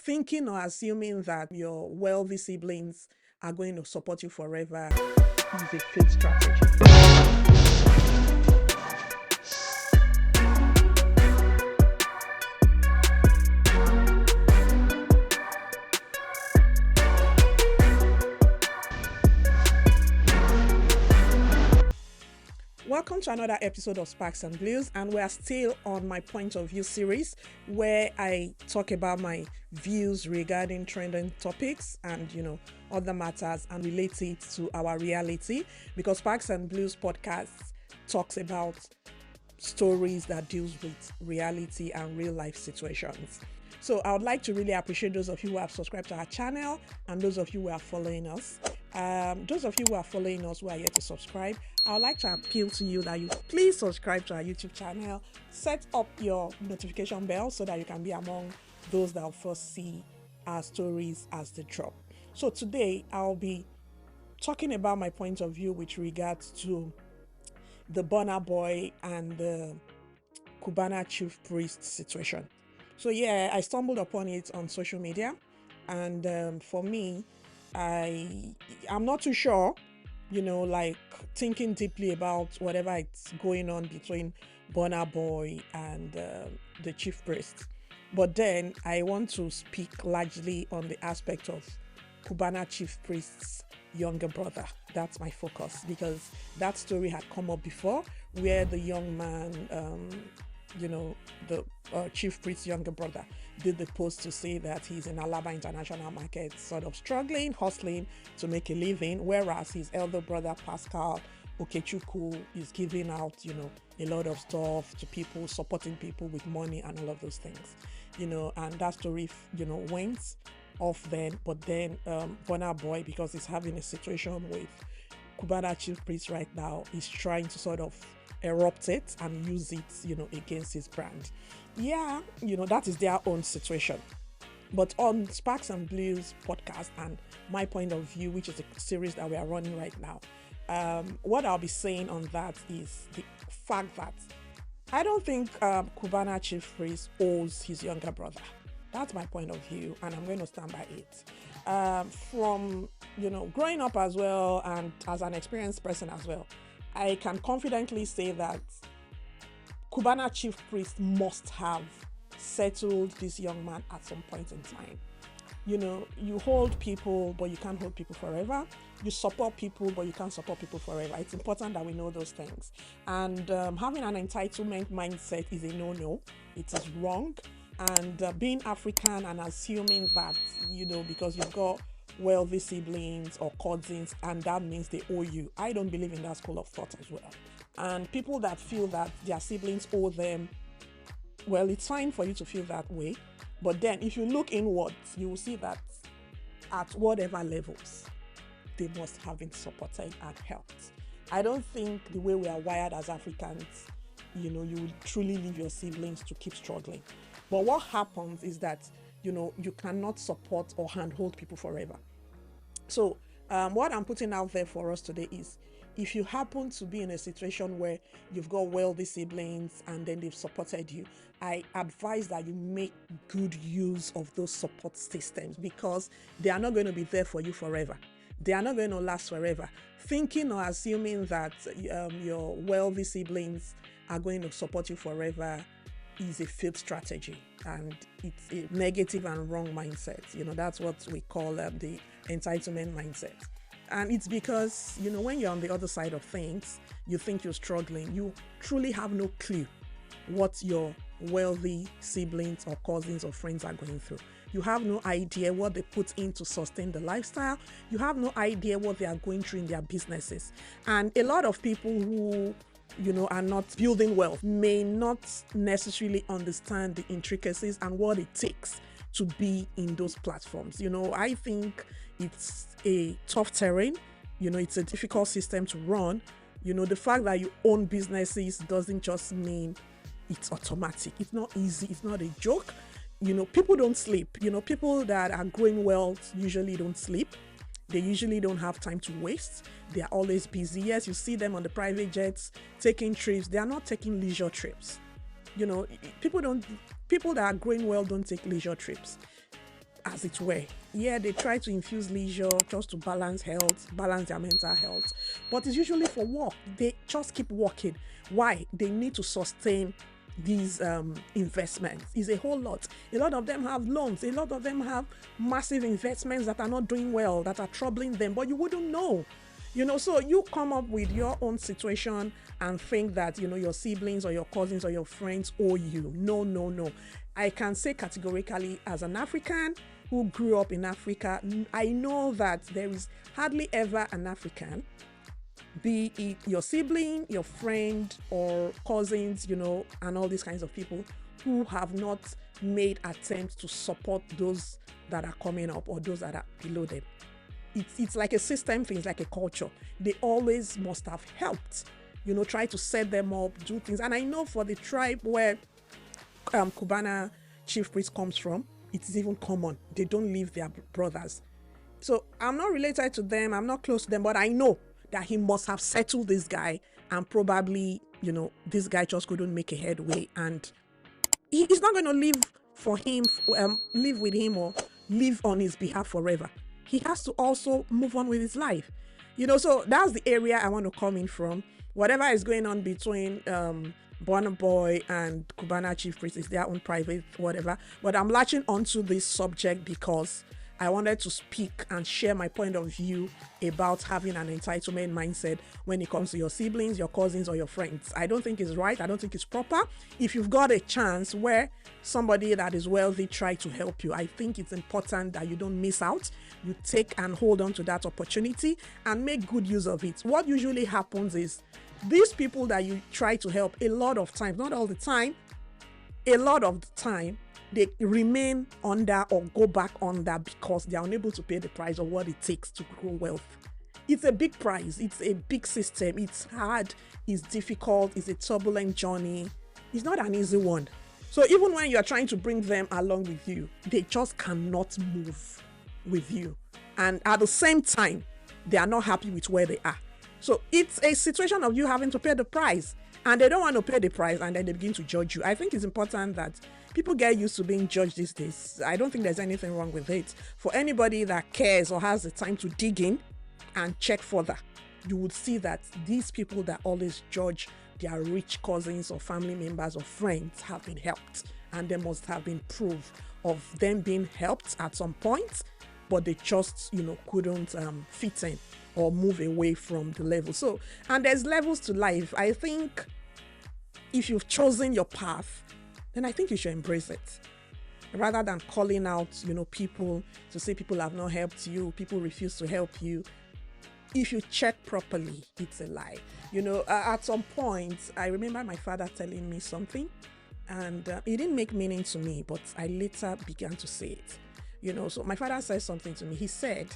thinking or assuming that your wealthy siblings are going to support you forever is a failed strategy. Welcome to another episode of Sparksandblues, and we are still on my point of view series where I talk about my views regarding trending topics and other matters and relate it to our reality, because Sparksandblues podcast talks about stories that deals with reality and real life situations. So I would like to really appreciate those of you who have subscribed to our channel and those of you who are following us. Those of you who are following us who are yet to subscribe, I would like to appeal to you that you please subscribe to our YouTube channel, set up your notification bell so that you can be among those that will first see our stories as they drop. So today I'll be talking about my point of view with regards to the burnaboy and the Cubana Chief Priest situation. So yeah, I stumbled upon it on social media, and for me, I'm not too sure, like thinking deeply about whatever it's going on between burnaboy and the chief priest. But then I want to speak largely on the aspect of Cubana Chief Priest's younger brother. That's my focus, because that story had come up before where the young man, the chief priest's younger brother, did the post to say that he's in Alaba International Market, sort of struggling, hustling to make a living, whereas his elder brother, Pascal Okechukwu, is giving out, a lot of stuff to people, supporting people with money and all of those things, and that story, went off then. But then burnaboy, because he's having a situation with Cubana Chief Priest right now, is trying to sort of erupt it and use it, against his brand. Yeah, that is their own situation. But on Sparksandblues podcast and my point of view, which is a series that we are running right now, what I'll be saying on that is the fact that I don't think Cubana Chief Priest owes his younger brother. That's my point of view, and I'm going to stand by it. From growing up as well, and as an experienced person as well, I can confidently say that Cubana Chief Priest must have settled this young man at some point in time. You hold people, but you can't hold people forever. You support people, but you can't support people forever. It's important that we know those things. And having an entitlement mindset is a no-no. It is wrong. And being African and assuming that, because you've got wealthy siblings or cousins and that means they owe you, I don't believe in that school of thought as well. And people that feel that their siblings owe them, well, it's fine for you to feel that way. But then if you look inwards, you will see that at whatever levels, they must have been supported and helped. I don't think the way we are wired as Africans, you will truly leave your siblings to keep struggling. But what happens is that, you cannot support or handhold people forever. So what I'm putting out there for us today is, if you happen to be in a situation where you've got wealthy siblings and then they've supported you, I advise that you make good use of those support systems, because they are not going to be there for you forever. They are not going to last forever. Thinking or assuming that your wealthy siblings are going to support you forever is a failed strategy, and it's a negative and wrong mindset. That's what we call the entitlement mindset. And it's because, when you're on the other side of things, you think you're struggling. You truly have no clue what your wealthy siblings or cousins or friends are going through. You have no idea what they put in to sustain the lifestyle. You have no idea what they are going through in their businesses. And a lot of people who are not building wealth may not necessarily understand the intricacies and what it takes to be in those platforms. I think it's a tough terrain. It's a difficult system to run. The fact that you own businesses doesn't just mean it's automatic. It's not easy. It's not a joke. People don't sleep. People that are growing wealth usually don't sleep. They usually don't have time to waste. They are always busy. Yes, you see them on the private jets taking trips. They are not taking leisure trips. People that are growing well don't take leisure trips. as it were. Yeah, they try to infuse leisure just to balance health, balance their mental health, but it's usually for work. They just keep working. Why? They need to sustain these investments. Is a whole lot. A lot of them have loans. A lot of them have massive investments that are not doing well, that are troubling them, but you wouldn't know. So you come up with your own situation and think that, your siblings or your cousins or your friends owe you. No, no, no. I can say categorically, as an African who grew up in Africa, I know that there is hardly ever an African, be it your sibling, your friend, or cousins, and all these kinds of people, who have not made attempts to support those that are coming up or those that are below them. It's like a system thing, it's like a culture. They always must have helped, try to set them up, do things. And I know for the tribe where Cubana Chief Priest comes from, it is even common. They don't leave their brothers. So I'm not related to them, I'm not close to them, but I know that he must have settled this guy, and probably, this guy just couldn't make a headway, and he's not going to live for him, live with him or live on his behalf forever. He has to also move on with his life. So that's the area I want to come in from. Whatever is going on between burnaboy and Cubana Chief Priest is their own private whatever. But I'm latching onto this subject because I wanted to speak and share my point of view about having an entitlement mindset when it comes to your siblings, your cousins, or your friends. I don't think it's right. I don't think it's proper. If you've got a chance where somebody that is wealthy try to help you, I think it's important that you don't miss out. You take and hold on to that opportunity and make good use of it. What usually happens is these people that you try to help, a lot of times, not all the time, a lot of the time, they remain under or go back under because they are unable to pay the price of what it takes to grow wealth. It's a big price. It's a big system. It's hard. It's difficult. It's a turbulent journey. It's not an easy one. So even when you are trying to bring them along with you, they just cannot move with you. And at the same time, they are not happy with where they are. So it's a situation of you having to pay the price, and they don't want to pay the price, and then they begin to judge you. I think it's important that people get used to being judged these days. I don't think there's anything wrong with it. For anybody that cares or has the time to dig in and check further, you would see that these people that always judge their rich cousins or family members or friends have been helped, and there must have been proof of them being helped at some point, but they just couldn't fit in or move away from the level. So, and there's levels to life. I think if you've chosen your path, then I think you should embrace it, rather than calling out people to say people have not helped you, people refuse to help you. If you check properly, it's a lie. At some point, I remember my father telling me something, and it didn't make meaning to me, but I later began to say it. So my father said something to me. He said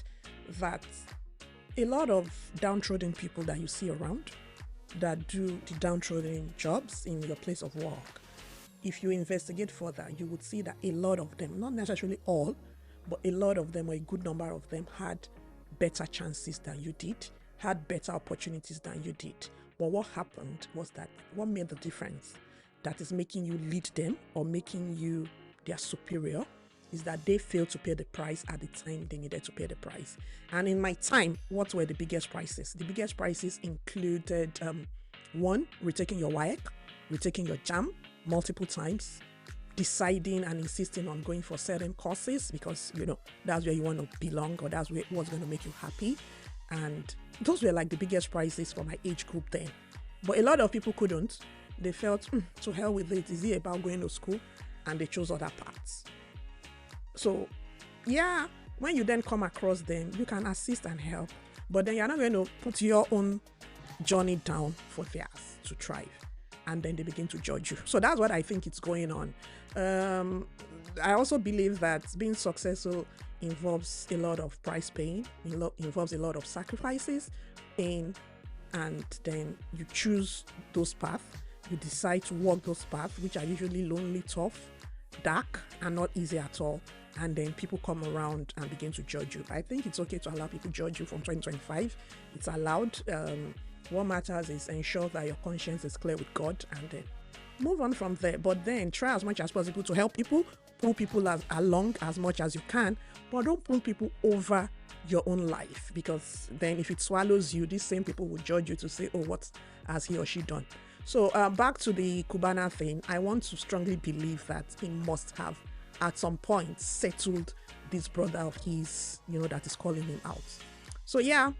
that a lot of downtrodden people that you see around that do the downtrodden jobs in your place of work, if you investigate further, you would see that a lot of them, not necessarily all, but a lot of them, or a good number of them, had better chances than you did, had better opportunities than you did. But what happened was that what made the difference that is making you lead them or making you their superior is that they failed to pay the price at the time they needed to pay the price. And in my time, what were the biggest prices? The biggest prices included one, retaking your WAEC, retaking your JAM multiple times, deciding and insisting on going for certain courses because that's where you want to belong, or that's what's going to make you happy. And those were like the biggest prices for my age group then. But a lot of people couldn't. They felt to hell with it. Is it about going to school? And they chose other paths. So yeah, when you then come across them, you can assist and help, but then you're not going to put your own journey down for theirs to thrive, and then they begin to judge you. So that's what I think is going on. I also believe that being successful involves a lot of price paying, involves a lot of sacrifices, pain, and then you choose those paths. You decide to walk those paths, which are usually lonely, tough, dark, and not easy at all. And then people come around and begin to judge you. I think it's okay to allow people to judge you from 2025. It's allowed. What matters is ensure that your conscience is clear with God, and then move on from there. But then try as much as possible to help people pull people along as much as you can, but don't pull people over your own life, because then if it swallows you, these same people will judge you to say, oh, what has he or she done? So back to the Cubana thing, I want to strongly believe that he must have at some point settled this brother of his, that is calling him out. So yeah,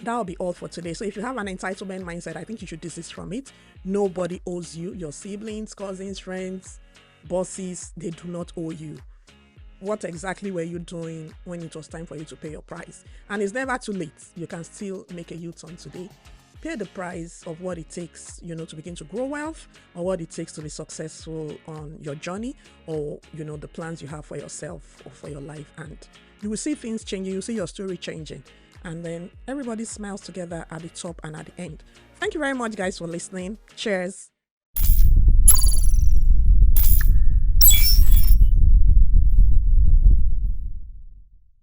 that'll be all for today. So if you have an entitlement mindset, I think you should desist from it. Nobody owes you. Your siblings, cousins, friends, bosses, they do not owe you. What exactly were you doing when it was time for you to pay your price? And it's never too late. You can still make a U-turn today. Pay the price of what it takes, to begin to grow wealth, or what it takes to be successful on your journey, or, the plans you have for yourself or for your life. And you will see things changing. You see your story changing. And then everybody smiles together at the top and at the end. Thank you very much, guys, for listening. Cheers.